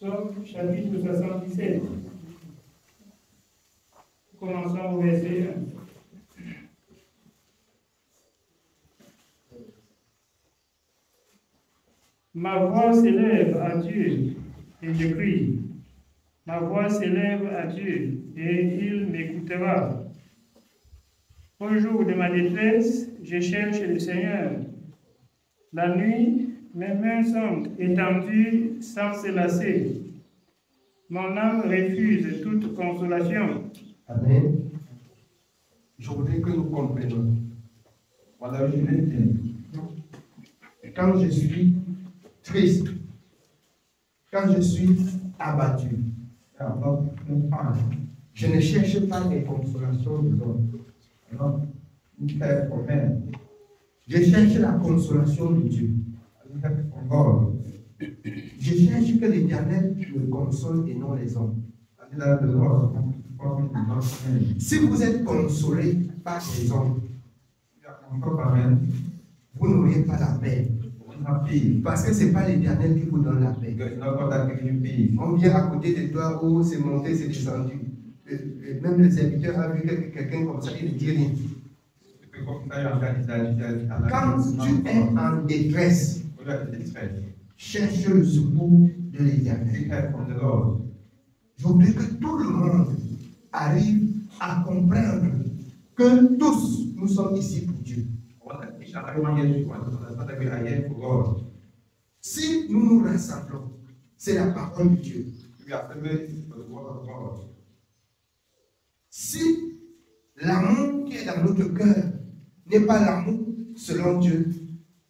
Psaume chapitre 77. Commençons au verset 1. Ma voix s'élève à Dieu et je crie. Ma voix s'élève à Dieu et il m'écoutera. Au jour de ma détresse, je cherche le Seigneur. La nuit, mes mains sont étendues sans se lasser. Mon âme refuse toute consolation. Amen. Je voudrais que nous comprenions. Voilà, je l'ai dit. Quand je suis triste, quand je suis abattu, je ne cherche pas les consolations des hommes. Je cherche la consolation de Dieu. Je cherche que l'Éternel me console et non les hommes. Si vous êtes consolé par les hommes, vous n'aurez pas la paix. Parce que ce n'est pas l'Éternel qui vous donne la paix. On vient à côté de toi, oh, c'est monté, c'est descendu. Même le serviteur a vu quelqu'un comme ça, il ne dit rien. Quand tu es en détresse, cherche le secours de l'Éternel. Je voudrais que tout le monde arrive à comprendre que tous nous sommes ici pour Dieu. Si nous nous rassemblons, c'est la parole de Dieu. Si l'amour qui est dans notre cœur n'est pas l'amour selon Dieu,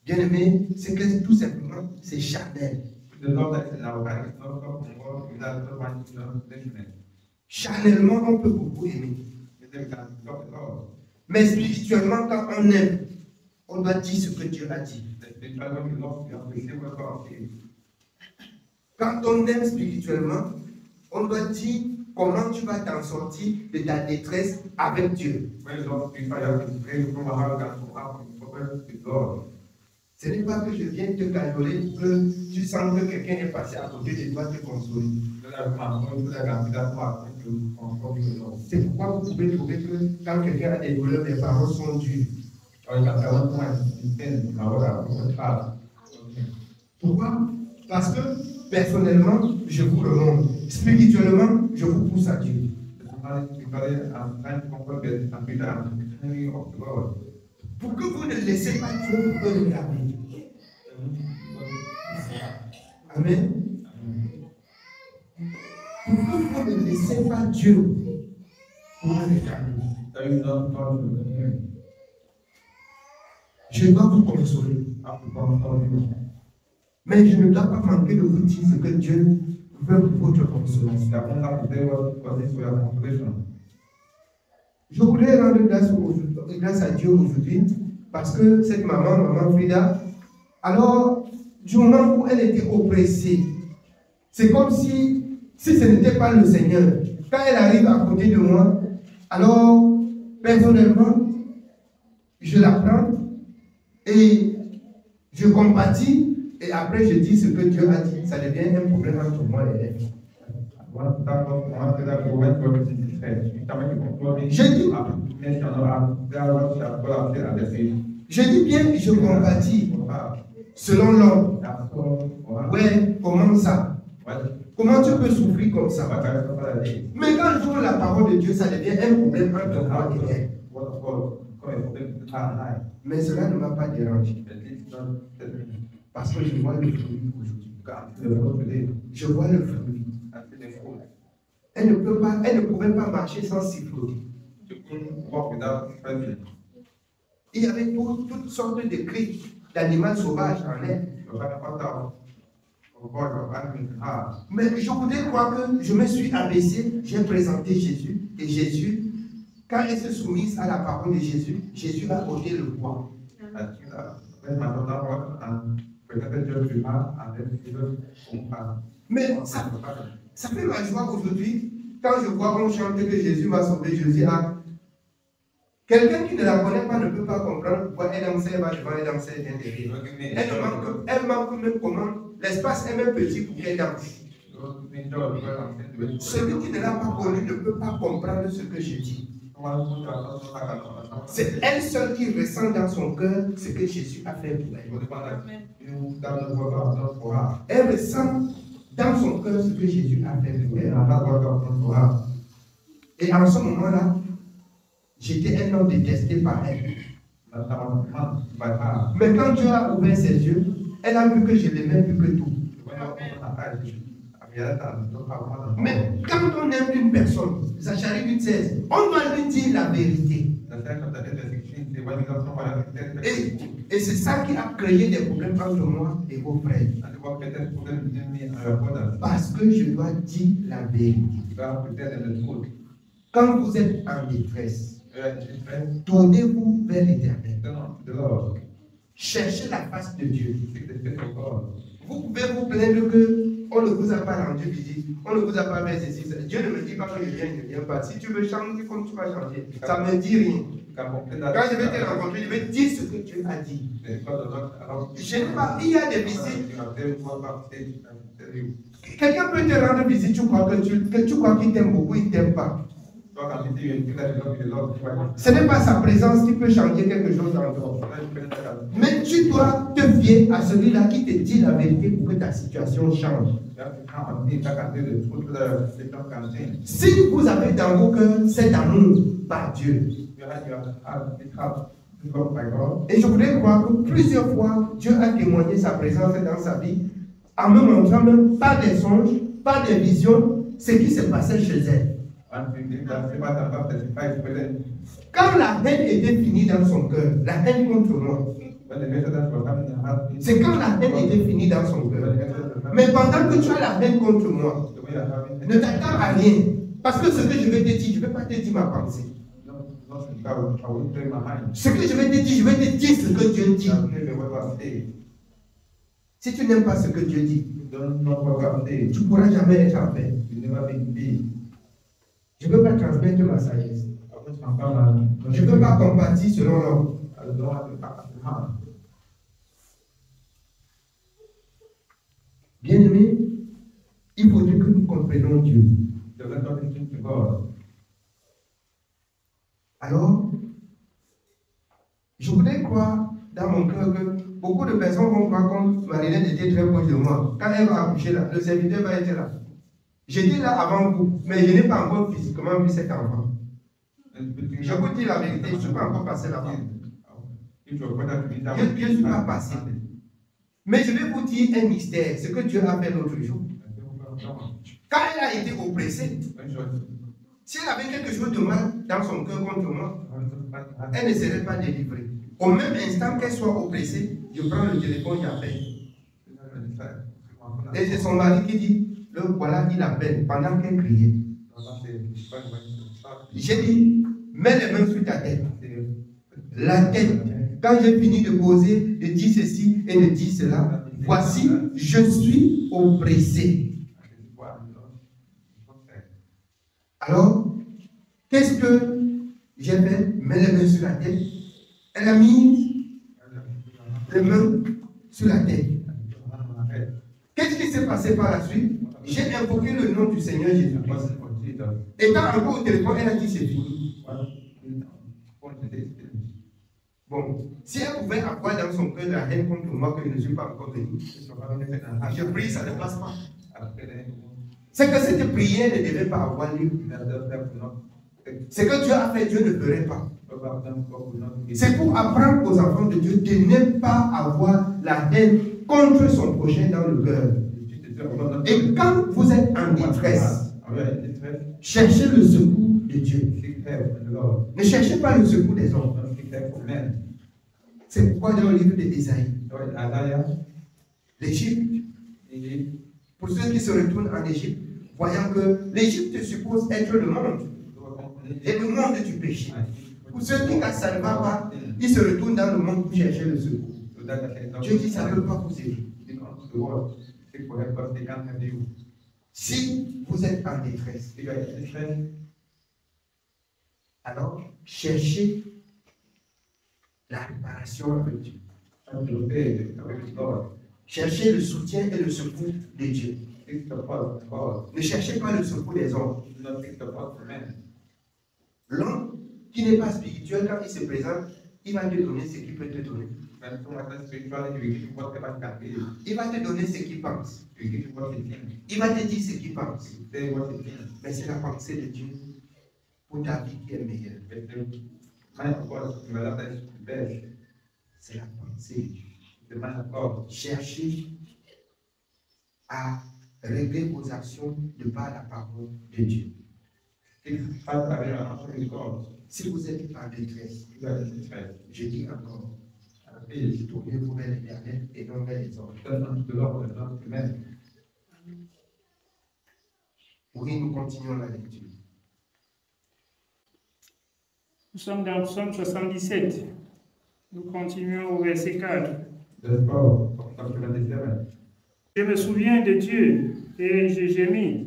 bien aimé, c'est que tout simplement c'est charnel. Charnellement, on peut beaucoup aimer. Mais spirituellement, quand on aime, on doit dire ce que Dieu a dit. Quand on aime spirituellement, on doit dire comment tu vas t'en sortir de ta détresse avec Dieu. Ce n'est pas que je viens te cajoler, que tu sens que quelqu'un est passé à côté de toi te consoler. C'est pourquoi vous pouvez trouver que quand quelqu'un a des douleurs, les paroles sont dures. Pourquoi? Parce que personnellement, je vous le montre. Spirituellement, je vous pousse à Dieu. Pour que vous ne laissez pas Dieu vous regarder. Amen. Pour que vous ne laissez pas Dieu vous regarder. Je dois vous consoler. Mais je ne dois pas manquer de vous dire ce que Dieu veut pour votre consolation. Je voudrais rendre grâce à Dieu aujourd'hui parce que cette maman Frida, alors du moment où elle était oppressée, c'est comme si ce n'était pas le Seigneur. Quand elle arrive à côté de moi, alors personnellement, je la prends et je compatis et après je dis ce que Dieu a dit. Ça devient un problème entre moi et elle. Je dis bien, je compatis selon l'homme. Ouais, comment ça? Comment tu peux souffrir comme ça? Mais quand j'ouvre la parole de Dieu, ça devient un problème entre moi et elle. Mais cela ne m'a pas dérangé. Parce que je vois le fruit aujourd'hui. Je vois le fruit. Elle ne pouvait pas marcher sans siffloter. Il y avait toutes sortes de cris d'animaux sauvages en elle. Mais je voudrais croire que je me suis abaissé, j'ai présenté Jésus, et Jésus, quand elle se soumise à la parole de Jésus, Jésus a ôté le poids. Mais ça fait ma joie aujourd'hui, quand je vois qu'on chante que Jésus m'a sauvé, je dis, ah, quelqu'un qui ne la connaît pas ne peut pas comprendre pourquoi elle aime ça, elle va devant, elle aime ça, elle vient derrière. Elle manque même comment, l'espace est même petit pour qu'elle danse. Celui qui ne l'a pas connu ne peut pas comprendre ce que je dis. C'est elle seule qui ressent dans son cœur ce que Jésus a fait pour elle. Elle ressent dans son cœur ce que Jésus a fait pour elle. Et en ce moment-là, j'étais un homme détesté par elle. Mais quand Dieu a ouvert ses yeux, elle a vu que je l'aimais plus que tout. Mais quand on aime une personne, Zacharie 8:16, on doit lui dire la vérité. Et c'est ça qui a créé des problèmes entre moi et vos frères. Parce que je dois dire la vérité. Quand vous êtes en détresse, tournez-vous vers l'Éternel. Cherchez la face de Dieu. Vous pouvez vous plaindre qu'on ne vous a pas rendu visite, on ne vous a pas fait ceci. Dieu ne me dit pas que je viens pas. Si tu veux changer, comme tu vas changer, ça ne me dit rien. Quand je vais te rencontrer, je vais dire ce que Dieu a dit. Je n'ai pas, il y a des visites. Quelqu'un peut te rendre visite, tu crois qu'il t'aime beaucoup, il ne t'aime pas. Ce n'est pas sa présence qui peut changer quelque chose en toi. Mais tu dois te fier à celui-là qui te dit la vérité pour que ta situation change. Si vous avez dans vos cœurs cet amour par Dieu, et je voudrais croire que plusieurs fois Dieu a témoigné sa présence dans sa vie en me montrant même pas des songes, pas des visions, ce qui se passait chez elle. Quand la haine était finie dans son cœur, la haine contre moi, c'est quand la haine était finie dans son cœur. Mais pendant que tu as la haine contre moi, ne t'attends à rien. Parce que ce que je vais te dire, je ne vais pas te dire ma pensée. Ce que je vais te dire, je vais te dire ce que Dieu dit. Si tu n'aimes pas ce que Dieu dit, tu ne pourras jamais être en paix. Je ne peux pas transmettre ma sagesse. Je ne peux pas compatir selon l'homme. Bien-aimés, il faudrait que nous comprenions Dieu. Alors, je voudrais croire dans mon cœur que beaucoup de personnes vont croire que Marilène était très proche de moi. Quand elle va accoucher là, le serviteur va être là. J'étais là avant vous, mais je n'ai pas encore physiquement vu cet enfant. Je vous dis la vérité, je ne suis pas encore passé là-bas. Je ne suis pas passé. Mais je vais vous dire un mystère, ce que Dieu a fait l'autre jour. Quand elle a été oppressée, si elle avait quelque chose de mal dans son cœur contre moi, elle ne serait pas délivrée. Au même instant qu'elle soit oppressée, je prends le téléphone, j'appelle. Et c'est son mari qui dit, voilà, il appelle pendant qu'elle criait. J'ai dit, mets les mains sur ta tête. La tête. Quand j'ai fini de poser, de dire ceci et de dire cela, voici, je suis oppressé. Alors, qu'est-ce que j'ai fait? Mets les mains sur la tête. Elle a mis les mains sur la tête. Qu'est-ce qui s'est passé par la suite? J'ai invoqué le nom du Seigneur Jésus-Christ. Étant encore au téléphone, elle a dit c'est fini. Bon, si elle pouvait avoir dans son cœur la haine contre moi que je ne suis pas encore venu, je prie, ça ne passe pas. C'est que cette prière ne devait pas avoir lieu. Ce que Dieu a fait, Dieu ne ferait pas. C'est pour apprendre aux enfants de Dieu de ne pas avoir la haine contre son prochain dans le cœur. Et quand vous êtes en détresse, cherchez le secours de Dieu. Ne cherchez pas le secours des hommes. C'est pourquoi dans le livre d'Ésaïe, l'Égypte, pour ceux qui se retournent en Égypte, voyant que l'Égypte suppose être le monde, et le monde du péché. Pour ceux qui, quand ça ne va pas, ils se retournent dans le monde pour chercher le secours. Dieu dit ça ne peut pas vous aider. Si vous êtes en détresse, alors cherchez la réparation avec Dieu. Cherchez le soutien et le secours de Dieu. Ne cherchez pas le secours des hommes. L'homme qui n'est pas spirituel, quand il se présente, il va te donner ce qu'il peut te donner. Il va te donner ce qu'il pense. Il va te dire ce qu'il pense. Mais c'est la pensée de Dieu pour ta vie qui est meilleure. C'est la pensée de Dieu. Cherchez à régler vos actions de par la parole de Dieu. Si vous êtes en détresse, je dis encore, tournez-vous vers l'Éternel et non vers les hommes. Oui, nous continuons la lecture. Nous sommes dans le psaume 77. Nous continuons au verset 4. Je me souviens de Dieu et je gémis.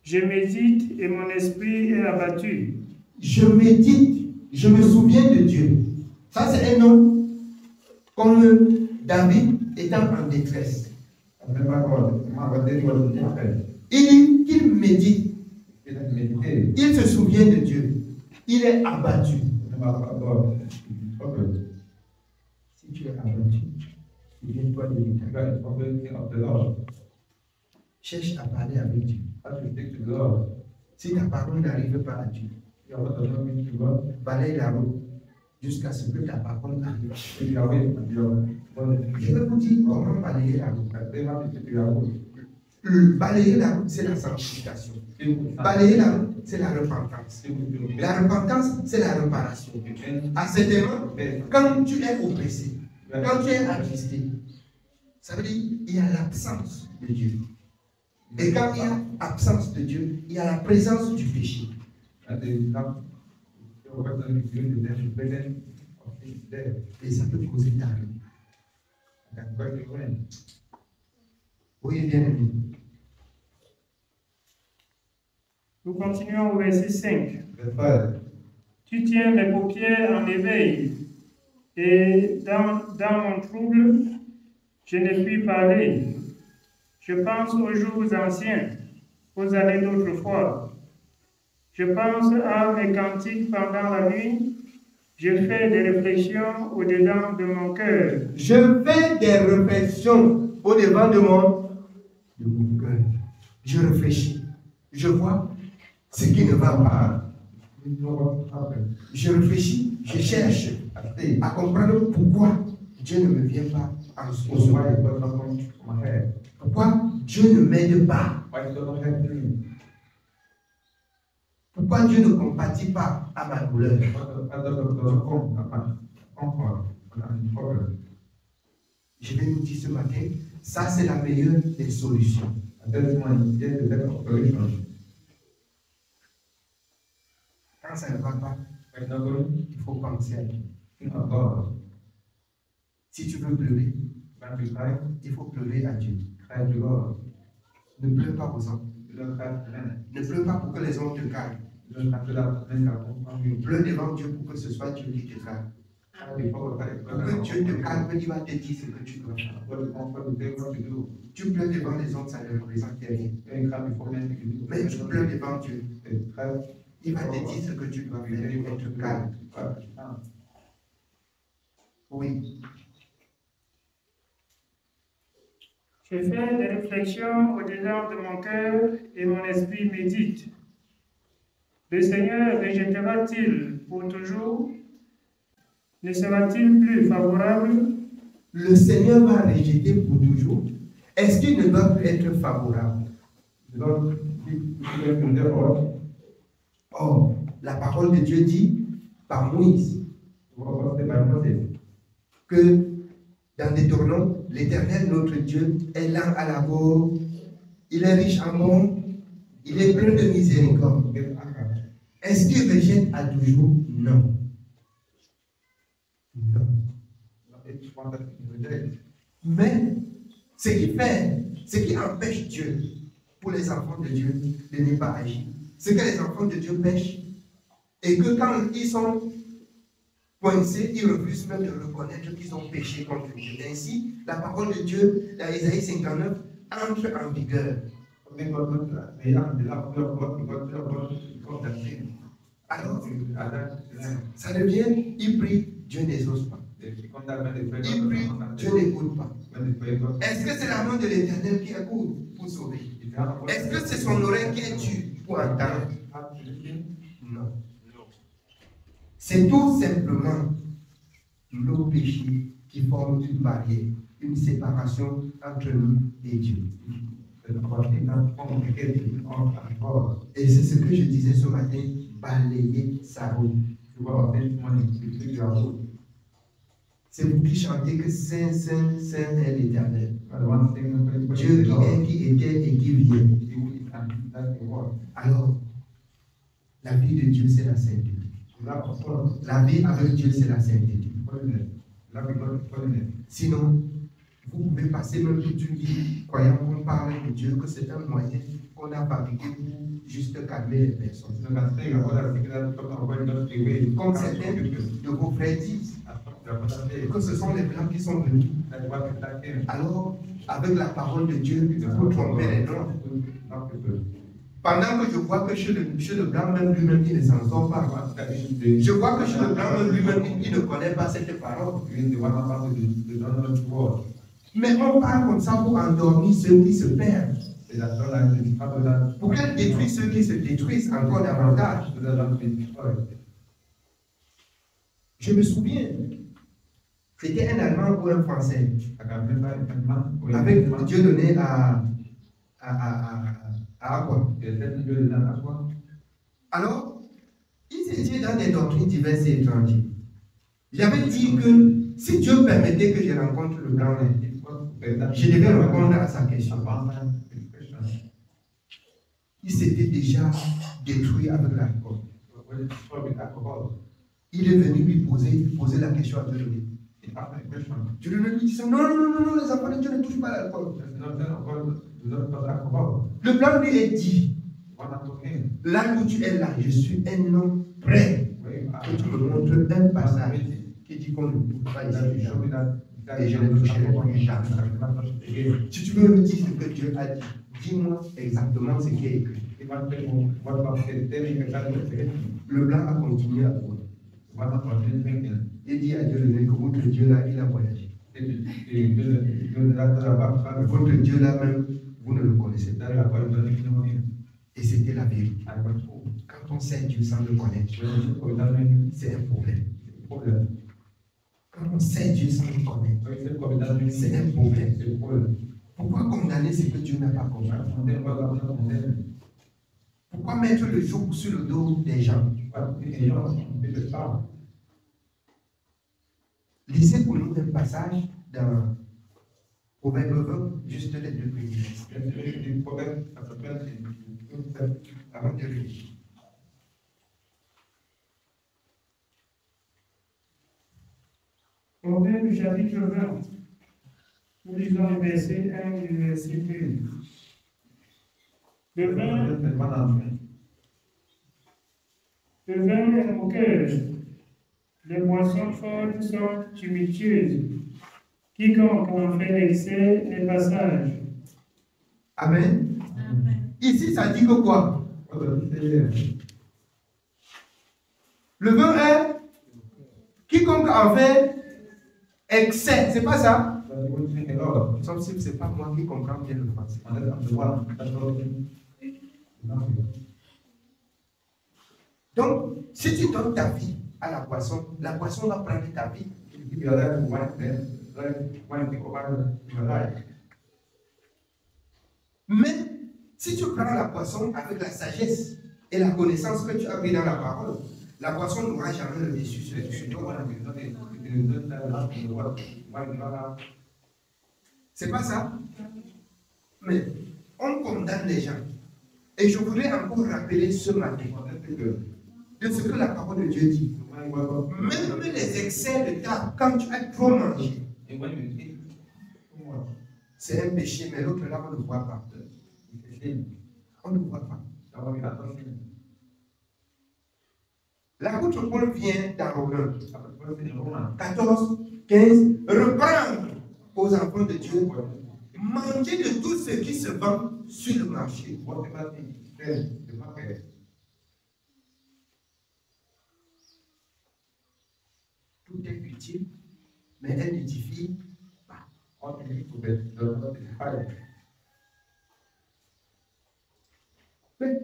Je médite et mon esprit est abattu. Je médite, je me souviens de Dieu. Ça, c'est un homme comme David étant en détresse. Il dit qu'il médite. Il se souvient de Dieu. Il est abattu. Si tu es abattu, souviens-toi de l'Éternel. Cherche à parler avec Dieu. Si ta parole n'arrive pas à Dieu, balaye la route jusqu'à ce que ta parole arrive. Je vais vous dire comment balayer la route. Balayer la route, c'est la sanctification. Balayer la route, c'est la repentance. La repentance, c'est la réparation. À cet moment, quand tu es oppressé, quand tu es attristé, ça veut dire qu'il y a l'absence de Dieu. Et quand il y a absence de Dieu, il y a la présence du péché. Et ça peut causer ta ruine. Oui, bien aimé. Nous continuons au verset 5. Tu tiens mes paupières en éveil, et dans mon trouble, je ne puis parler. Je pense aux jours anciens, aux années d'autrefois. Je pense à mes cantiques pendant la nuit. Je fais des réflexions au-dedans de mon cœur. Je fais des réflexions au-devant de mon cœur. Je réfléchis. Je vois ce qui ne va pas. Je réfléchis. Je cherche à comprendre pourquoi Dieu ne me vient pas en secours. Pourquoi Dieu ne m'aide pas? Pourquoi Dieu ne compatit pas à ma douleur? Je vais vous dire ce matin, ça c'est la meilleure des solutions. Quand ça ne va pas, il faut penser à Dieu. Si tu veux pleurer, il faut pleurer à Dieu. Ne pleure pas aux hommes. Ne pleure pas pour que les hommes te calment. Pleure devant Dieu pour que ce soit Dieu qui te calme. Pour que Dieu te calme, il va te dire ce que tu dois faire. Tu pleures devant les hommes, ça ne représente rien. Mais tu pleures devant Dieu. Il va te dire ce que tu dois faire pour te calme. Oui. Je fais des réflexions au-dedans de mon cœur et mon esprit médite. Le Seigneur rejettera-t-il pour toujours? Ne sera-t-il plus favorable? Le Seigneur va rejeter pour toujours. Est-ce qu'il ne doit plus être favorable? Or, la parole de Dieu dit par Moïse que dans Deutéronome, l'Éternel, notre Dieu, est lent à la mort, il est riche en amour, il est plein de miséricorde. Est-ce qu'il rejette à toujours? Non. Non. Mais ce qui empêche Dieu pour les enfants de Dieu de ne pas agir, c'est que les enfants de Dieu pêchent et que quand ils sont coincés, ils refusent même de reconnaître qu'ils ont péché contre Dieu. Ainsi, la parole de Dieu, dans Isaïe 59, entre en vigueur. Alors, ça devient, il prie, Dieu n'exauce pas. Il prie, Dieu n'écoute pas. Est-ce que c'est la main de l'Éternel qui écoute pour sauver? Est-ce que c'est son oreille qui est dure pour entendre? Non. C'est tout simplement nos péchés qui forment une barrière, une séparation entre nous et Dieu. Et c'est ce que je disais ce matin, balayer sa route. C'est vous qui chantez que Saint, Saint, Saint est l'Éternel. Dieu qui était et qui vient. Alors, la vie de Dieu, c'est la sainteté. La vie avec Dieu, c'est la sainteté. Sinon, vous pouvez passer même toute une vie croyant qu'on parle de Dieu, que c'est un moyen qu'on a fabriqué pour juste calmer les personnes. Comme certains de vos frères disent que ce sont les blancs qui sont venus. Alors, avec la parole de Dieu, vous trompez les noirs. Pendant que je vois que chez le blanc même lui-même, il ne s'en sort pas. Je vois que chez le blanc même lui-même, il ne connaît pas cette parole. Mais on parle comme ça pour endormir ceux qui se perdent. Pour qu'elle détruise ceux qui se détruisent encore davantage. Je me souviens, c'était un Allemand ou un Français. Avec Dieu donné à quoi? Alors, ils étaient dans des doctrines diverses et étrangères. J'avais dit que si Dieu permettait que je rencontre le blanc, je devais répondre à sa question. Il s'était déjà détruit avec l'alcool. Il est venu lui poser la question à Dieu. Dieu lui dit non, les enfants de Dieu ne touchent pas l'alcool. Le blanc lui est dit, là où tu es là, je suis un homme prêt. Que tu me montres un passage qui dit qu'on ne touche pas ici. Et je ne toucherai plus jamais. Si tu veux me dire ce que Dieu a dit, dis-moi exactement ce qui est écrit. Le blanc a continué à voir. Il dit à Dieu que votre Dieu là, il a voyagé. Votre Dieu là même, vous ne le connaissez pas. Et c'était la vérité. Quand on sait Dieu sans le connaître, c'est un problème. Quand on sait Dieu sans le connaître, c'est un problème. Pourquoi condamner ce que Dieu n'a pas condamné? Pourquoi mettre le joug sur le dos des gens? Lisez pour nous un passage dans Proverbe 20, juste les deux premiers. Avant de lire. Proverbe chapitre 20. Nous lisons le verset 1 et le verset 2. Le vin est moqueur. Les boissons fortes sont tumultueuses. Quiconque en fait l'excès n'est pas sage. Amen. Ici, ça dit que quoi? Le vin est quiconque en fait excès. C'est pas ça? Sauf si ce n'est pas moi qui comprends bien le français. Donc, si tu donnes ta vie à la boisson va prendre ta vie. Mais si tu prends la boisson avec la sagesse et la connaissance que tu as pris dans la parole, la boisson n'aura jamais le dessus sur toi. C'est pas ça? Mais on condamne les gens. Et je voudrais encore rappeler ce matin de ce que la parole de Dieu dit. Même les excès de table, quand tu as trop mangé, c'est un péché, mais l'autre là, on ne le voit pas. On ne le voit pas. L'apôtre Paul vient dans Romains 14, 15, reprendre aux enfants de Dieu, manger de tout ce qui se vend sur le marché. Tout est utile, mais elle n'édifie pas. Mais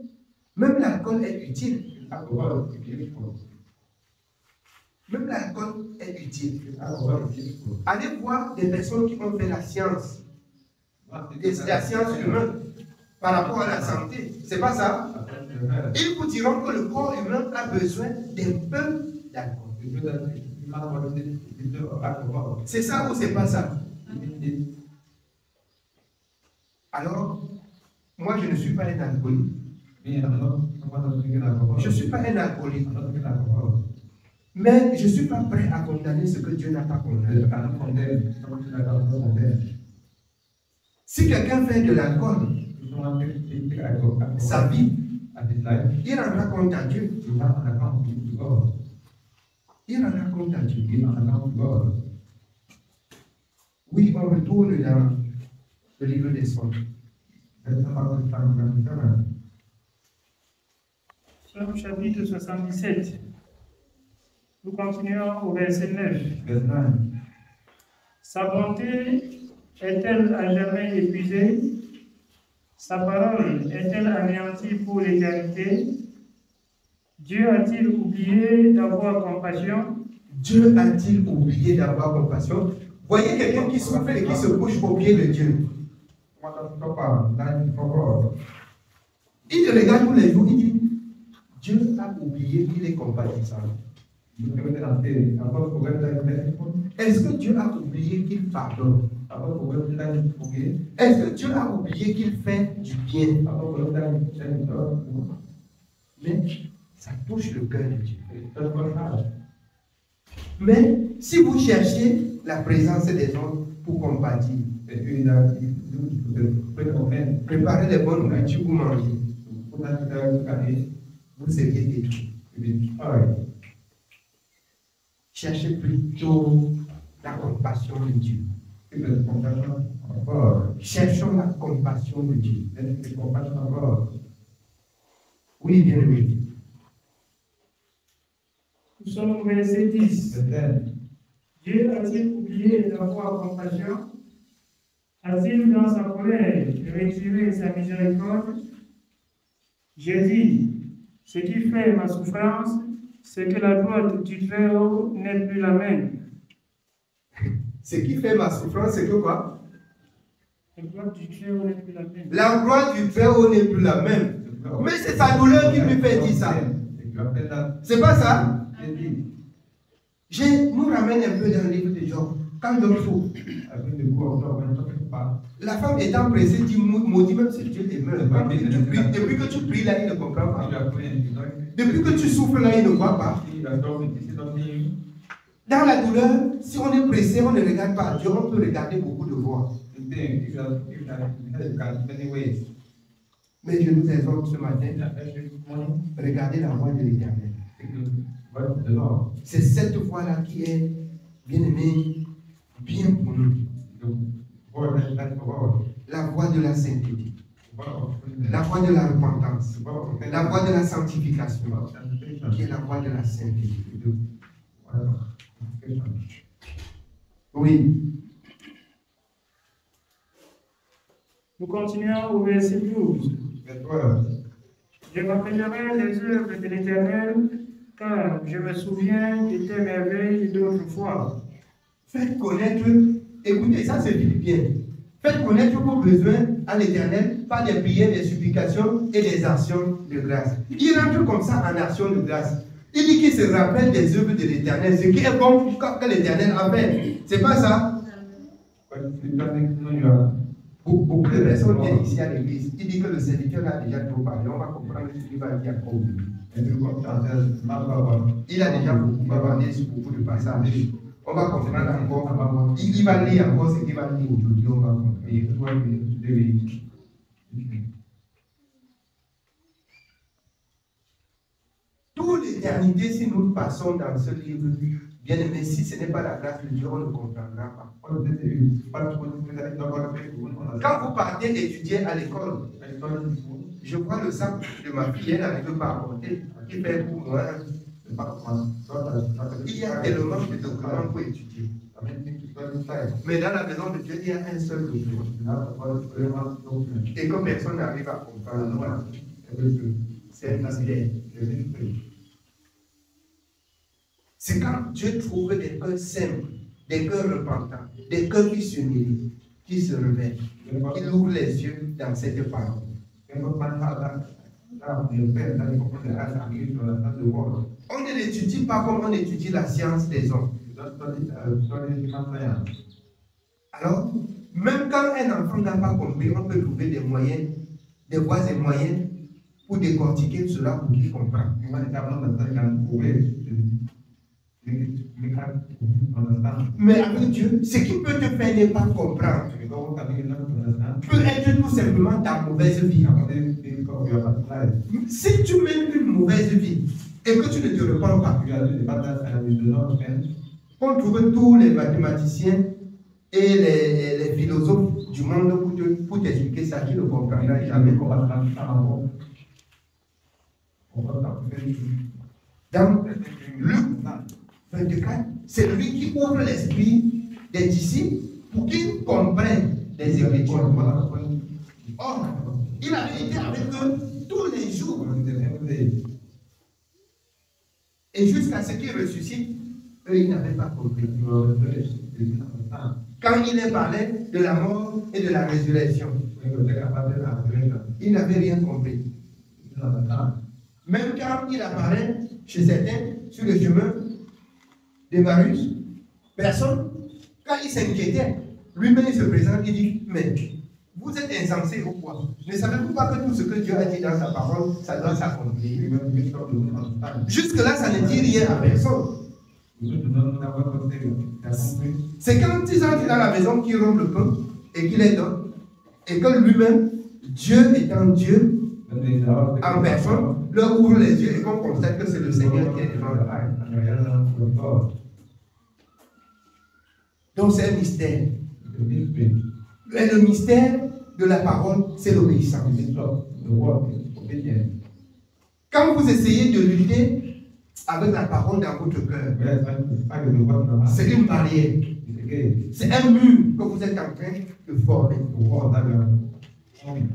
même l'alcool est utile. Même l'alcool est utile. Allez voir des personnes qui ont fait la science, la science humaine par rapport à la santé. C'est pas ça? Ils vous diront que le corps humain a besoin d'un peu d'alcool. C'est ça ou c'est pas ça? Alors, moi je ne suis pas un alcoolique. Je ne suis pas un alcoolique. Mais je ne suis pas prêt à condamner ce que Dieu n'a pas condamné. Si quelqu'un fait de l'alcool, sa vie, il rendra compte à Dieu. Il rendra compte à Dieu. Oui, on retourne dans le livre des Psaumes. Psaume chapitre 77. Nous continuons au verset 9. Sa bonté est-elle à jamais épuisée? Sa parole est-elle anéantie pour l'éternité? Dieu a-t-il oublié d'avoir compassion? Dieu a-t-il oublié d'avoir compassion? Voyez quelqu'un qui souffre et qui se couche au pied de Dieu. Il te regarde tous les jours, il dit, Dieu a oublié qu'il est compatissant. Est-ce que Dieu a oublié qu'il pardonne? Est-ce que Dieu a oublié qu'il fait du bien? Mais ça touche le cœur de Dieu. Mais si vous cherchez la présence des hommes pour compatir, préparez des bonnes nourritures pour manger, vous seriez détruits. Cherchez plutôt la compassion de Dieu. Cherchons la compassion de Dieu. Oui, bien aimé. Nous sommes au verset 10. Dieu a-t-il oublié d'avoir compassion? A-t-il dans sa colère retiré sa miséricorde? J'ai dit, ce qui fait ma souffrance, c'est que la droite du Très-Haut n'est plus la même. Ce qui fait ma souffrance, c'est que quoi? La droite du Très-Haut n'est plus la même. La droite du Très-Haut n'est plus la même. Mais c'est sa douleur qui lui fait dire ça. C'est pas ça? Je nous ramène un peu dans le livre de Job. Quand Job souffre, la femme étant pressée dit maudit même si Dieu te meurt. Depuis que tu pries là, il ne comprend pas. Depuis que tu souffres là, il ne voit pas. Dans la douleur, si on est pressé, on ne regarde pas Dieu, on peut regarder beaucoup de voies. Mais je nous exhorte ce matin, regardez la voie de l'Éternel. C'est cette voie-là qui est, bien aimée, bien pour nous. La voie de la sainteté, la voie de la repentance, la voie de la sanctification, qui est la voie de la sainteté. Oui. Nous continuons au verset 12. Je rappellerai les œuvres de l'Éternel, car je me souviens de tes merveilles d'autrefois. Faites connaître, écoutez, ça c'est Philippiens. Faites connaître vos besoins à l'Éternel par des prières, des supplications et des actions de grâce. Il rentre comme ça en action de grâce. Il dit qu'il se rappelle des œuvres de l'Éternel, ce qui est bon que l'Éternel a fait. C'est pas ça? Beaucoup de personnes viennent ici à l'église. Il dit que le serviteur a déjà trop parlé. On va comprendre ce qu'il va dire encore. Il a déjà beaucoup parlé sur beaucoup de passages. On va comprendre encore. Il va lire encore ce qu'il va lire aujourd'hui. On va comprendre. Tout les l'éternité, si nous passons dans ce livre, bien aimé, si ce n'est pas la grâce de Dieu, on ne comprendra pas. Quand vous partez étudier à l'école, je vois le sac de ma fille, elle n'arrive pas à porter, qui fait pour moi. Il y a tellement de documents pour étudier. Mais dans la maison de Dieu, il y a un seul document. Et que personne n'arrive à comprendre. C'est un mystère. C'est quand Dieu trouve des cœurs simples, des cœurs repentants, des cœurs qui s'humilient, qui se réveillent, qui ouvrent les yeux dans cette parole. On ne l'étudie pas comme on étudie la science des hommes. Alors, même quand un enfant n'a pas compris, on peut trouver des moyens, des voies et moyens pour décortiquer cela pour qu'il comprenne. Mais avec Dieu, ce qui peut te faire ne pas comprendre peut être tout simplement ta mauvaise vie. Si tu mènes une mauvaise vie et que tu ne te repens pas, on trouve tous les mathématiciens et les philosophes du monde pour t'expliquer ça, qui ne comprendra jamais. Dans Luc 24, c'est lui qui ouvre l'esprit des disciples pour qu'ils comprennent les Écritures. Or, il avait été avec eux tous les jours. Et jusqu'à ce qu'il ressuscite, eux, ils n'avaient pas compris. Quand il est parlé de la mort et de la résurrection, ils n'avaient rien compris. Même quand il apparaît chez certains sur le chemin d'Emmaüs, personne, quand il s'inquiétait, lui-même il se présente, il dit, mais vous êtes insensés ou quoi? Ne savez-vous pas que tout ce que Dieu a dit dans sa parole, ça doit s'accomplir? Jusque-là, ça ne dit rien à personne. C'est quand ils entrent dans la maison qu'il rompt le pain et qu'il les donne, et que lui-même, Dieu étant Dieu, en personne, leur ouvre les yeux et qu'on constate que c'est le Seigneur qui est devant eux. Donc c'est un mystère. Et le mystère de la parole, c'est l'obéissance. Quand vous essayez de lutter avec la parole dans votre cœur, c'est une barrière. C'est un mur que vous êtes en train de former.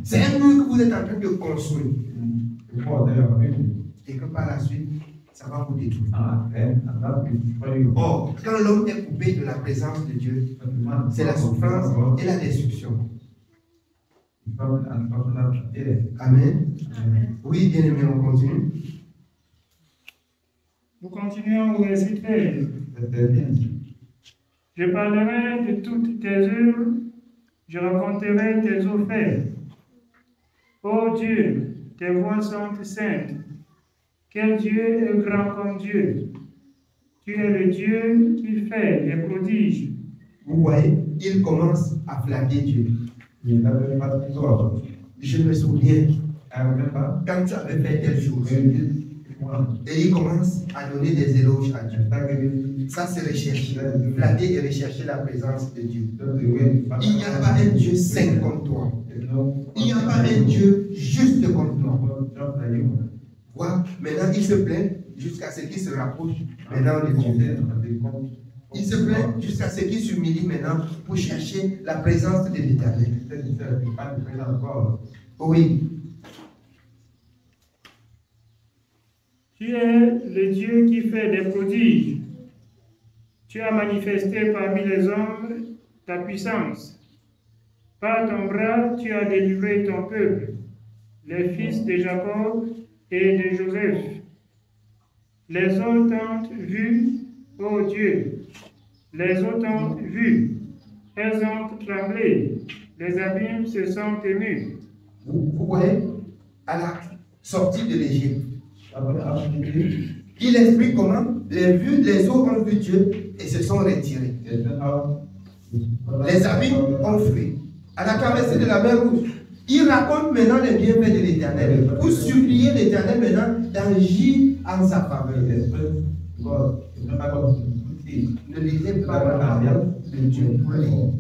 C'est un mur que vous êtes en train de construire. Et que par la suite, ça va vous détruire. Or, quand l'homme est coupé de la présence de Dieu, c'est la souffrance et la destruction. Amen. Oui, bien aimé, on continue. Nous continuons au verset 13. Je parlerai de toutes tes œuvres, je raconterai tes offertes. Ô Dieu, tes voies sont saintes. Quel Dieu est grand comme Dieu? Tu es le Dieu qui fait les prodiges. Vous voyez, il commence à flatter Dieu. Je me souviens, quand tu avais fait telle chose, et il commence à donner des éloges à Dieu. Ça, c'est rechercher, flatter et rechercher la présence de Dieu. Il n'y a pas un Dieu saint comme toi. Il n'y a pas un Dieu juste comme toi. Voilà. Maintenant, il se plaint jusqu'à ce qu'il se rapproche maintenant de Dieu. Il se plaint jusqu'à ce qu'il s'humilie maintenant pour chercher la présence de l'Éternel. Oui. Tu es le Dieu qui fait des prodiges. Tu as manifesté parmi les hommes ta puissance. Par ton bras, tu as délivré ton peuple, les fils de Jacob et de Joseph. Les eaux t'ont vu, ô Dieu. Les eaux t'ont vu. Elles ont tremblé. Les abîmes se sont émus. Vous voyez, à la sortie de l'Égypte, il explique comment les eaux ont vu Dieu et se sont retirées. Les abîmes ont fui. À la traversée de la mer Rouge, Il raconte maintenant les bienfaits de l'Éternel pour supplier l'Éternel maintenant d'agir en sa faveur. Ne lisez pas la parole de Dieu pour lire.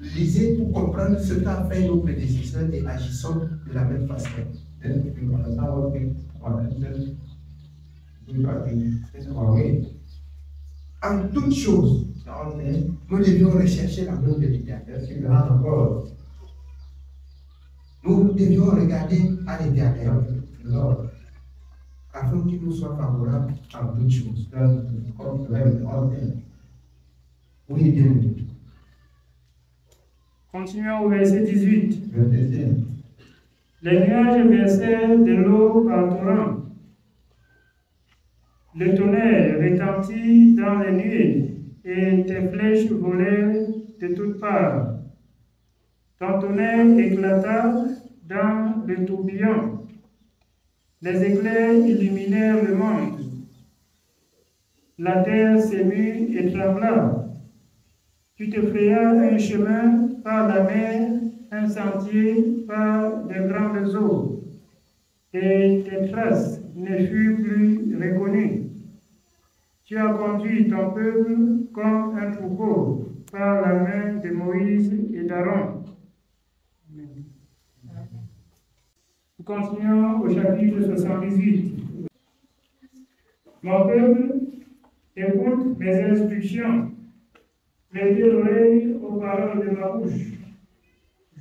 Lisez pour comprendre ce qu'a fait nos prédécesseurs et agissons de la même façon. En toutes choses, nous devions rechercher l'amour de l'Éternel. Nous devions regarder à l'Éternel afin qu'il nous soit favorable en toutes choses. Oui, bien. Continuons au verset 18. Les nuages versaient de l'eau par torrent. Le tonnerre retentit dans les nuées et tes flèches volèrent de toutes parts. Ton tonnerre éclata dans le tourbillon. Les éclairs illuminèrent le monde. La terre s'émut et trembla. Tu te frayas un chemin par la mer, un sentier par de grandes eaux, et tes traces ne furent plus reconnues. Tu as conduit ton peuple comme un troupeau par la main de Moïse et d'Aaron. Nous continuons au chapitre 78. Mon peuple, écoute mes instructions. Prêtez l'oreille aux paroles de ma bouche.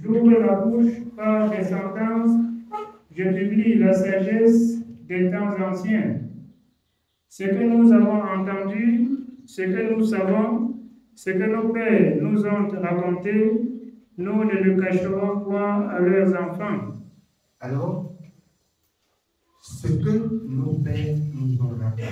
J'ouvre la bouche par des sentences. Je publie la sagesse des temps anciens. Ce que nous avons entendu, ce que nous savons, ce que nos pères nous ont raconté, nous ne le cacherons point à leurs enfants. Alors, ce que nos pères nous ont raconté,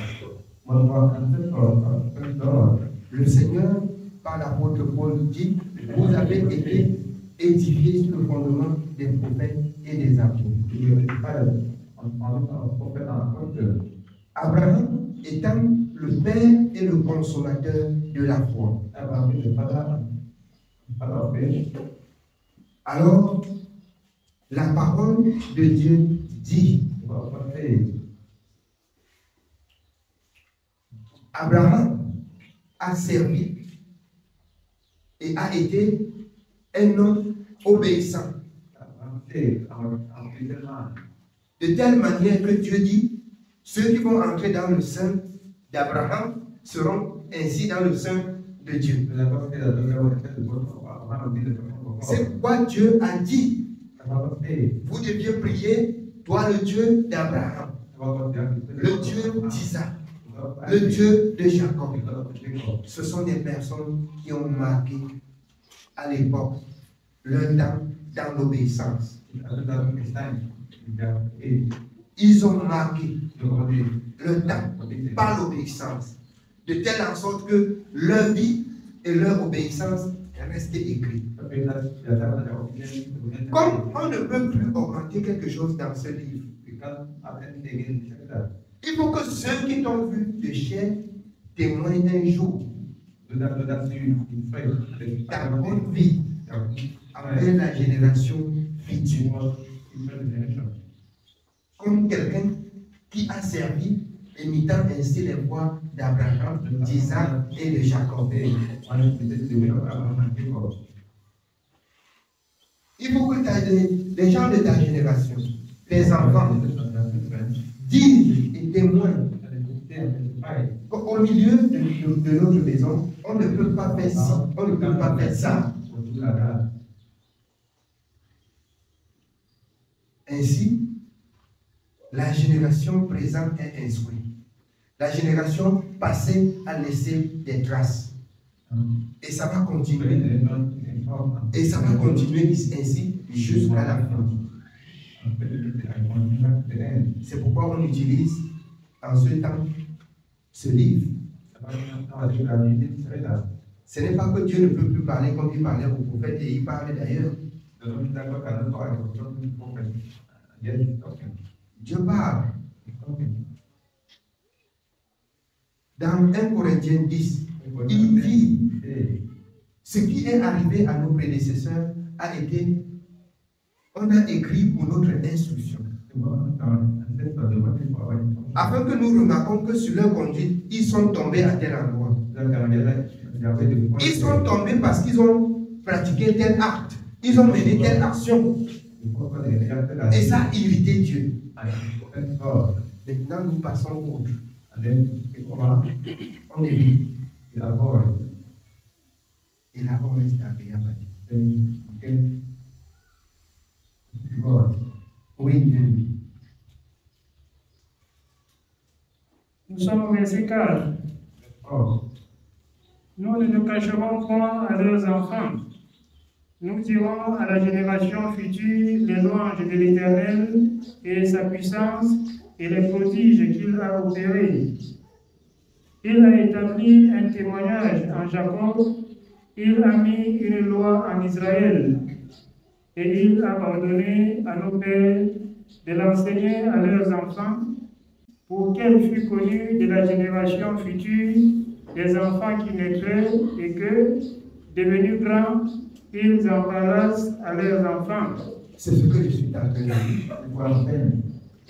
le Seigneur, par l'apôtre Paul, dit, vous avez été édifiés sur le fondement des prophètes et des apôtres. Abraham étant le père et le consommateur de la foi. Alors, la parole de Dieu dit, Abraham a servi et a été un homme obéissant. De telle manière que Dieu dit, ceux qui vont entrer dans le sein d'Abraham seront ainsi dans le sein de Dieu. C'est pourquoi Dieu a dit, vous deviez prier, toi le Dieu d'Abraham, le Dieu d'Isaac, le Dieu de Jacob. Ce sont des personnes qui ont marqué à l'époque leur temps dans l'obéissance. Ils ont marqué le temps par l'obéissance, de telle en sorte que leur vie et leur obéissance restaient écrites. Comme on ne peut plus augmenter quelque chose dans ce livre, il faut que ceux qui t'ont vu de chair témoignent un jour ta bonne vie avec la génération future. Comme quelqu'un qui a servi, imitant ainsi les voies d'Abraham, d'Isaac et de Jacob. Il faut que les gens de ta génération, les enfants, disent et témoignent qu'au milieu de notre maison, on ne peut pas faire ci, on ne peut pas faire ça. Ainsi, la génération présente est instruite. La génération passée a laissé des traces. Et ça va continuer. Et ça va continuer ainsi jusqu'à la fin. C'est pourquoi on utilise en ce temps ce livre. Ce n'est pas que Dieu ne peut plus parler comme il parlait aux prophètes, et il parlait d'ailleurs. Dieu parle. Dans 1 Corinthiens 10, il dit Ce qui est arrivé à nos prédécesseurs a été, on a écrit pour notre instruction. Afin que nous remarquons que sur leur conduite, ils sont tombés à tel endroit. Ils sont tombés parce qu'ils ont pratiqué tel acte. Ils ont mené telle action. Et ça a irrité Dieu. Maintenant, nous passons autre. On est vite. Et là, on reste agréable à Dieu. Oui, bien. Nous sommes au verset 4. Nous ne nous cacherons point à leurs enfants. Nous dirons à la génération future les louanges de l'Éternel et sa puissance et les prodiges qu'il a opérés. Il a établi un témoignage en Jacob, il a mis une loi en Israël, et il a ordonné à nos pères de l'enseigner à leurs enfants, pour qu'elle fût connue de la génération future des enfants qui naîtraient, et que, devenus grands, ils en parlassent à leurs enfants. C'est ce que je suis en train de dire.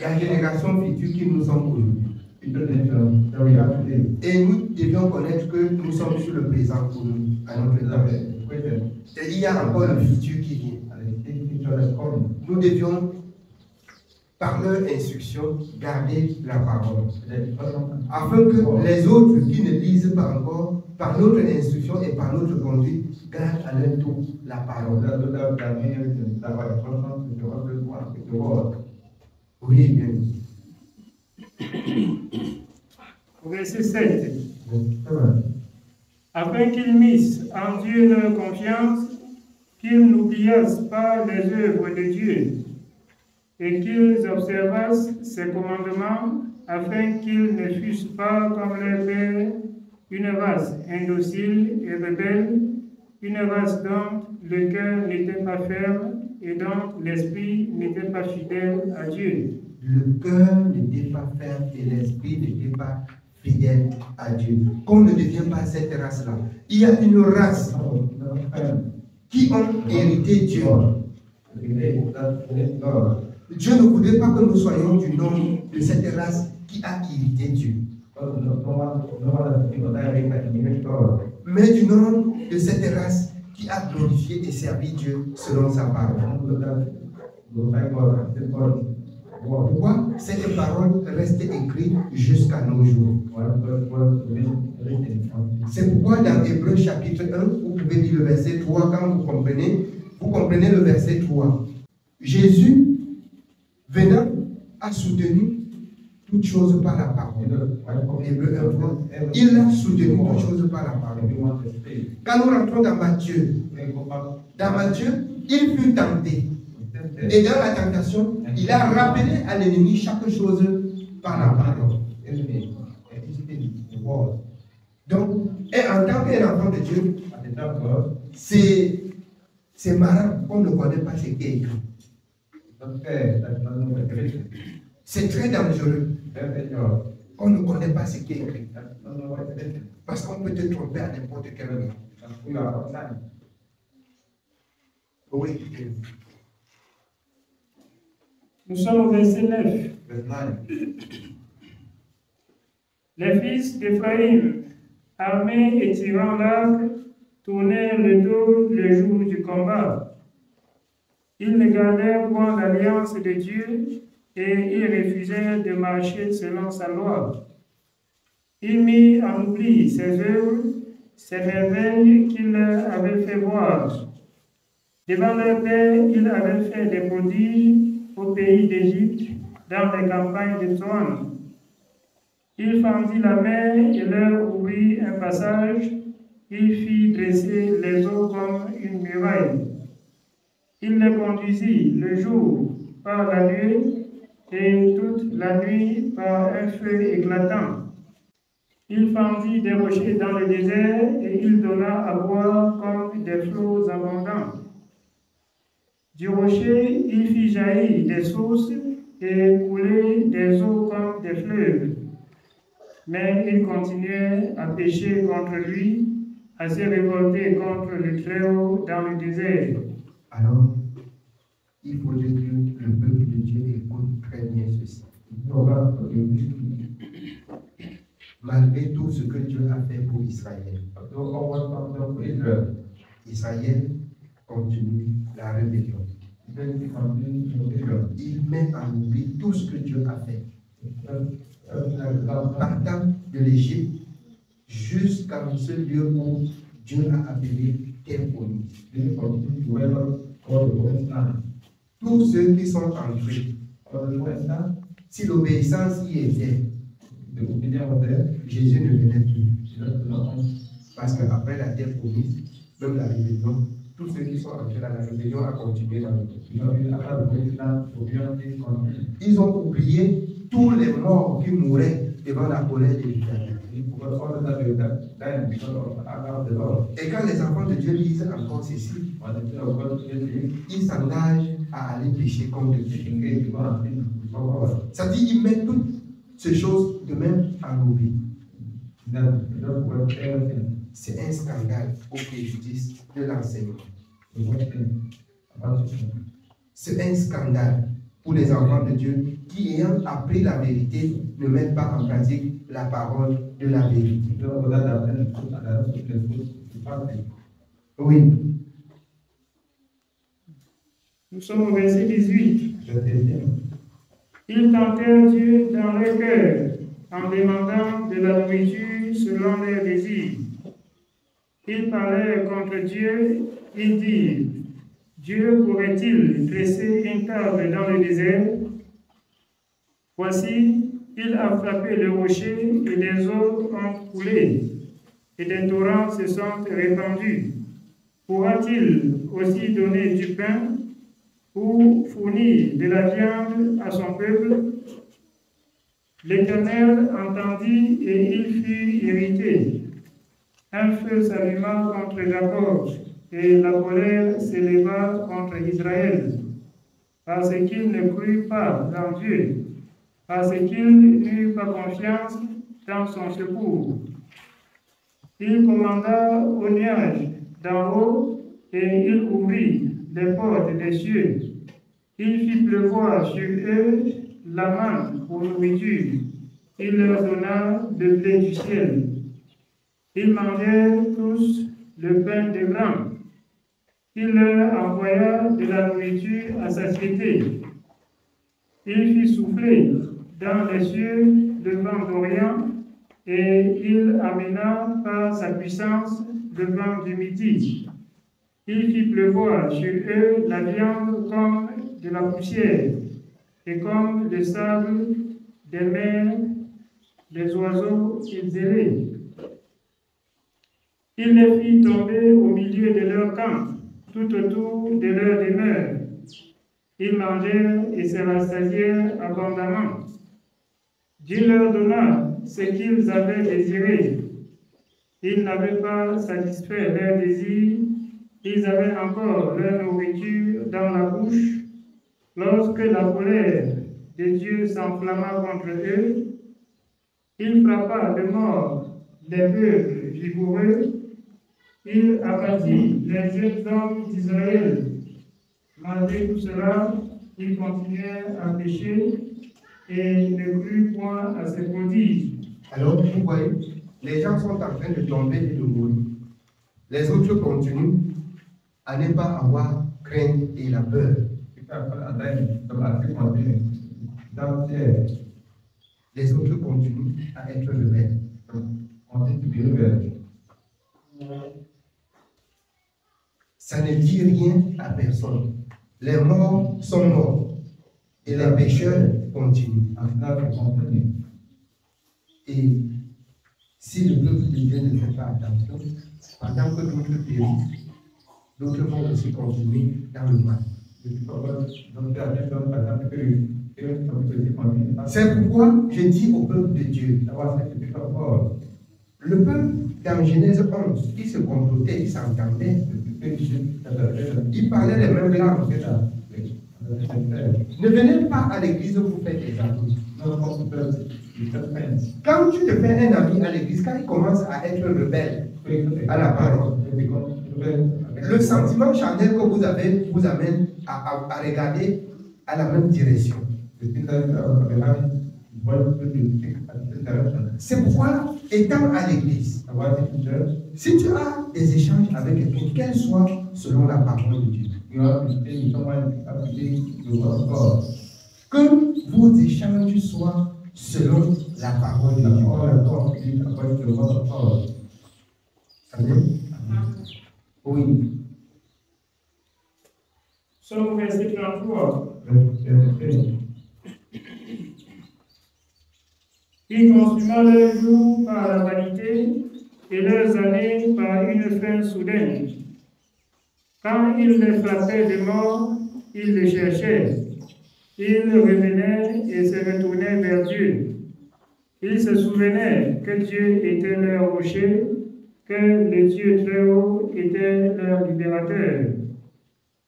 La génération future qui nous sommes aujourd'hui. Et nous devions connaître que nous sommes sur le présent pour nous, à notre état. Et il y a encore le futur qui vient. Nous devions, par leur instruction, garder la parole. Afin que les autres qui ne lisent pas encore, par notre instruction et par notre conduite, gardent à leur tour la parole. Oui, bien. Verset 7. Afin qu'ils missent en Dieu leur confiance, qu'ils n'oubliassent pas les œuvres de Dieu, et qu'ils observassent ses commandements, afin qu'ils ne fussent pas comme leur père, une race indocile et rebelle, une race dont le cœur n'était pas ferme et dont l'esprit n'était pas fidèle à Dieu. Le cœur n'était pas ferme et l'esprit n'était pas fidèle à Dieu. Qu'on ne devient pas cette race-là. Il y a une race qui ont hérité Dieu. Dieu ne voudrait pas que nous soyons du nom de cette race qui a hérité Dieu. Mais du nom de cette race qui a glorifié et servi Dieu selon sa parole. Pourquoi cette parole reste écrite jusqu'à nos jours? C'est pourquoi dans Hébreux chapitre 1, vous pouvez lire le verset 3 quand vous comprenez le verset 3. Jésus, venant, a soutenu toutes choses par la parole. Hébreux 1, 3, il a soutenu toutes choses par la parole. Quand nous rentrons dans Matthieu, il fut tenté. Et dans la tentation, il a rappelé à l'ennemi chaque chose par la parole. Donc, et en tant qu'enfant de Dieu, c'est marrant qu'on ne connaît pas ce qui est écrit. C'est très dangereux qu'on ne connaît pas ce qui est écrit. Parce qu'on peut te tromper à n'importe quel moment. Oui. Nous sommes au verset 9. Les fils d'Éphraïm, armés et tirant l'arc, tournèrent le dos le jour du combat. Ils ne gardèrent point l'alliance de Dieu et ils refusèrent de marcher selon sa loi. Il mit en oubli ses œuvres, ses merveilles qu'il leur avait fait voir. Devant leur père, il avait fait des prodiges au pays d'Égypte, dans les campagnes de Zoan. Il fendit la mer et leur ouvrit un passage. Il fit dresser les eaux comme une muraille. Il les conduisit le jour par la nuit et toute la nuit par un feu éclatant. Il fendit des rochers dans le désert et il donna à boire comme des flots abondants. Du rocher, il fit jaillir des sources et couler des eaux comme des fleuves. Mais il continuait à pécher contre lui à se révolter contre le Très-Haut dans le désert. Alors, il faut que le peuple de Dieu écoute très bien ceci. Malgré tout ce que Dieu a fait pour Israël, Israël continue la rébellion. Il met en oubli tout ce que Dieu a fait. Partant de l'Égypte jusqu'à ce lieu où Dieu a appelé terre promise. Tous ceux qui sont entrés, si l'obéissance y était, Jésus ne venait plus. Parce qu'après la terre promise, même la rébellion, tous ceux qui sont entrés dans la rébellion a continué dans le Ils ont oublié tous les morts qui mouraient devant la colère de l'Éternel. Et quand les enfants de Dieu lisent encore ceci, ils s'engagent à aller pécher contre Dieu. Ça dit, ils mettent toutes ces choses de même en oubli. C'est un scandale au préjudice de l'enseignement. C'est un scandale pour les enfants de Dieu qui, ayant appris la vérité, ne mettent pas en pratique la parole de la vérité. Oui. Nous sommes au verset 18. Ils tentèrent Dieu dans leur cœur en demandant de la nourriture selon leurs désirs. Ils parlèrent contre Dieu, ils dirent: Dieu pourrait-il dresser une table dans le désert? Voici, il a frappé le rocher et les eaux ont coulé, et des torrents se sont répandus. Pourra-t-il aussi donner du pain ou fournir de la viande à son peuple? L'Éternel entendit et il fut irrité. Un feu s'alluma contre Jacob, et la colère s'éleva contre Israël, parce qu'il ne crut pas en Dieu, parce qu'il n'eut pas confiance dans son secours. Il commanda au nuage d'en haut, et il ouvrit les portes des cieux. Il fit pleuvoir sur eux la manne pour nourriture. Il leur donna le blé du ciel. Ils mangèrent tous le pain de grain. Il leur envoya de la nourriture à satiété. Il fit souffler dans les cieux le vent d'Orient, et il amena par sa puissance le vent du midi. Il fit pleuvoir sur eux la viande comme de la poussière, et comme le sable des mers, les oiseaux zélés. Il les fit tomber au milieu de leur camp, tout autour de leur demeure. Ils mangèrent et se rassasièrent abondamment. Dieu leur donna ce qu'ils avaient désiré. Ils n'avaient pas satisfait leurs désirs. Ils avaient encore leur nourriture dans la bouche. Lorsque la colère de Dieu s'enflamma contre eux, il frappa de mort les peuples vigoureux. Il abattit les jeunes hommes d'Israël. Malgré tout cela, ils continuèrent à pécher et ne crurent point à ses prodiges. Alors, vous voyez, les gens sont en train de tomber et de mourir. Les autres continuent à ne pas avoir crainte et la peur. Les autres continuent à être rebelles. Ça ne dit rien à personne. Les morts sont morts et les pécheurs continuent. Et si le peuple de Dieu ne fait pas attention, pendant que d'autres périssent, d'autres vont aussi continuer dans le mal. C'est pourquoi je dis au peuple de Dieu, le peuple dans Genèse 11, il se complotait, il s'entendait, il parlait les mêmes langues. Ne venez pas à l'église pour faire des amis. Quand tu te fais un ami à l'église, quand il commence à être rebelle à la parole, le sentiment charnel que vous avez vous amène à regarder à la même direction. C'est pourquoi, étant à l'église, si tu as des échanges avec quelqu'un, qu'elle soit selon la parole de Dieu, que vos échanges soient selon la parole de Dieu. Amen. Oui. Selon le verset 33. Il consuma leurs jours par la vanité et leurs années par une fin soudaine. Quand il les frappait de mort, ils les cherchaient. Ils revenaient et se retournaient vers Dieu. Ils se souvenaient que Dieu était leur rocher, que le Dieu très haut était leur libérateur.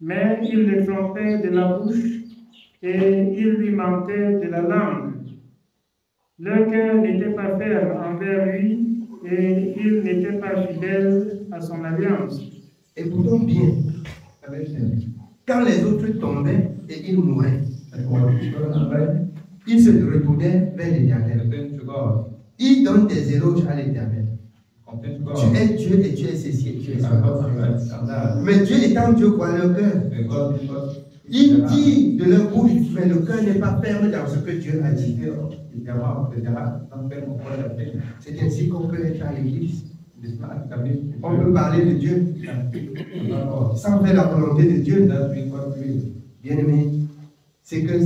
Mais ils le trompaient de la bouche et ils lui mentaient de la langue. Leur cœur n'était pas ferme envers lui et il n'était pas fidèle à son alliance. Écoutons bien. Quand les autres tombaient et ils mouraient, ils se retournaient vers l'Éternel. Ils donnent des éloges à l'Éternel. Tu es Dieu et tu es ceci, tu es cela. Mais Dieu étant Dieu voit leur cœur. Il dit de leur bouche, mais le cœur n'est pas ferme dans ce que Dieu a dit. C'est ainsi qu'on peut être à l'église. On peut parler de Dieu sans faire la volonté de Dieu. Bien aimé, c'est que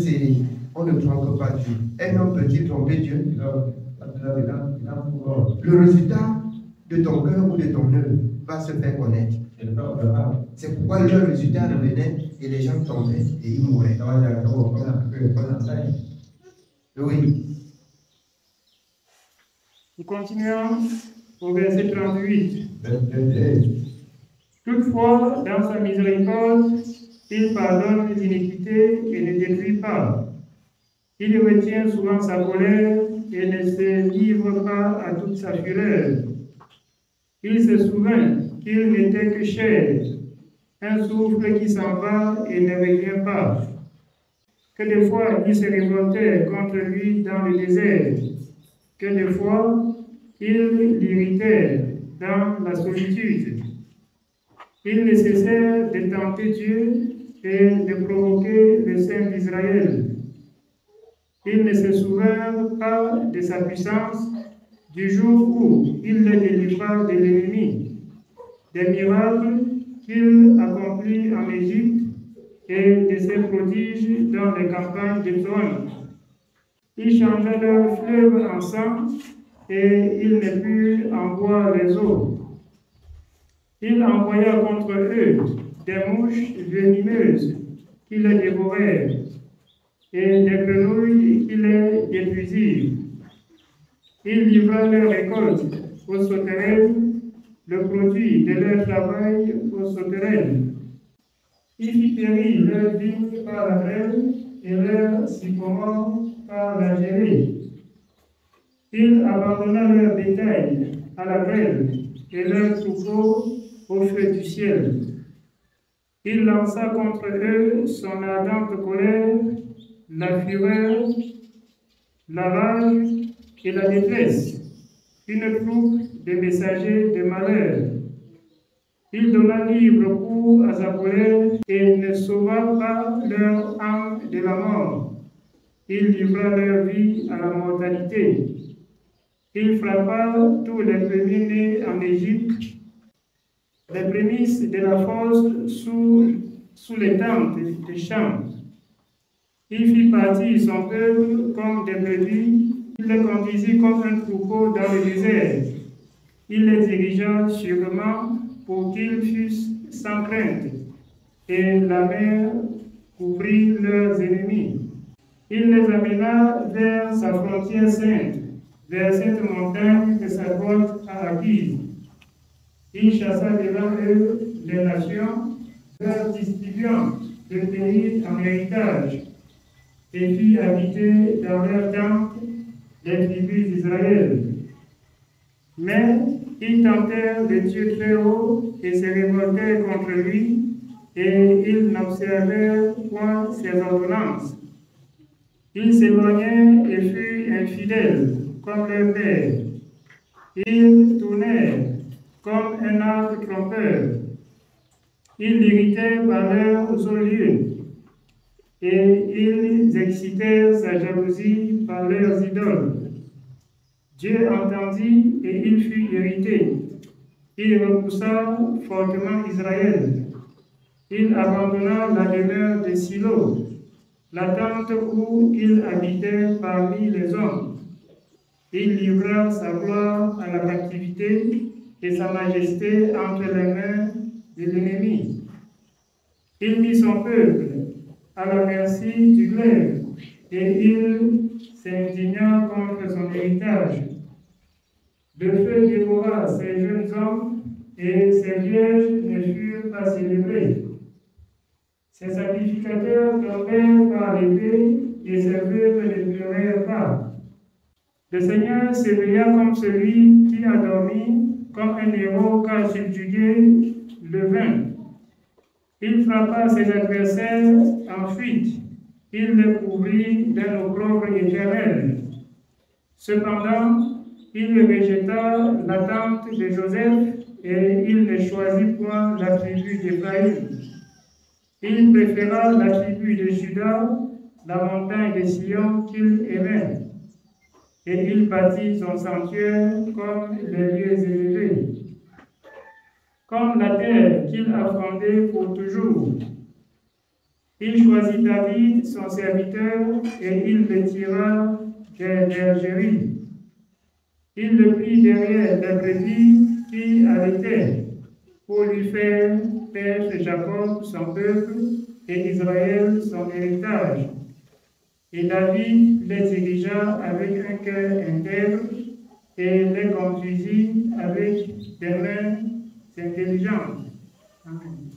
on ne trompe pas Dieu. Un homme peut-il tromper Dieu? Le résultat de ton cœur ou de ton œuvre va se faire connaître. C'est pourquoi le résultat revenait et les gens tombaient et ils mouraient. Oui. Nous continuons au verset 38. Toutefois, dans sa miséricorde, il pardonne l'iniquité et ne détruit pas. Il retient souvent sa colère et ne se livre pas à toute sa fureur. Il se souvient qu'il n'était que chair, un souffle qui s'en va et ne revient pas. Que des fois il se révoltait contre lui dans le désert, que des fois il l'irritait dans la solitude. Il ne cessait de tenter Dieu et de provoquer le Saint d'Israël. Il ne se souvint pas de sa puissance du jour où il le délivra de l'ennemi, des miracles qu'il accomplit en Égypte et de ses prodiges dans les campagnes de Zoan. Il changea leur fleuve en sang et il ne put en boire les eaux. Il envoya contre eux des mouches venimeuses qui les dévorèrent et des grenouilles qui les détruisirent. Il livra leur récolte aux sauterelles, le produit de leur travail aux sauterelles. Il fit périr leur vigne par la grêle et leur sycomore par la gelée. Il abandonna leur bétail à la grêle et leur troupeau au feu du ciel. Il lança contre eux son ardente colère, la fureur, la rage et la détresse, une troupe de messagers de malheur. Il donna libre cours à sa colère et ne sauva pas leur âme de la mort. Il livra leur vie à la mortalité. Il frappa tous les premiers-nés en Égypte, les prémices de la force sous les tentes des champs. Il fit partir son peuple comme des brebis, il les conduisit comme un troupeau dans le désert. Il les dirigea sûrement pour qu'ils fussent sans crainte, et la mer couvrit leurs ennemis. Il les amena vers sa frontière sainte, vers cette montagne que sa grotte a acquise. Il chassa devant eux les nations, leur distribuant le pays en héritage, et fit habiter dans leurs tentes les tribus d'Israël. Mais ils tentèrent le Dieu très haut et se révoltèrent contre lui, et ils n'observèrent point ses ordonnances. Ils s'éloignèrent et furent infidèles, comme leur père. Ils tournèrent comme un arc trompeur. Ils l'irritèrent par leurs hauts lieux, et ils excitèrent sa jalousie par leurs idoles. Dieu entendit et il fut irrité. Il repoussa fortement Israël. Il abandonna la demeure de Silo, la tente où il habitait parmi les hommes. Il livra sa gloire à la captivité et sa majesté entre les mains de l'ennemi. Il mit son peuple à la merci du glaive et il s'indigna contre son héritage. Le feu dévora ses jeunes hommes et ses vierges ne furent pas célébrées. Ses sacrificateurs tombèrent par l'épée et ses veuves ne pleurèrent pas. Le Seigneur s'éveilla comme celui qui a dormi, comme un héros qui a subjugué le vin. Il frappa ses adversaires en fuite. Il les couvrit d'un opprobre éternel. Cependant, il rejeta la tente de Joseph et il ne choisit point la tribu d'Éphraïm. Il préféra la tribu de Juda, la montagne de Sion qu'il aimait. Et il bâtit son sanctuaire comme les lieux élevés, comme la terre qu'il a fondée pour toujours. Il choisit David, son serviteur, et il le tira des bergeries. Il le prit derrière les brebis qui allaitaient, pour lui faire paître Jacob, son peuple, et Israël, son héritage. Et David les dirigea avec un cœur intègre et les conduisit avec des mains intelligentes. Amen.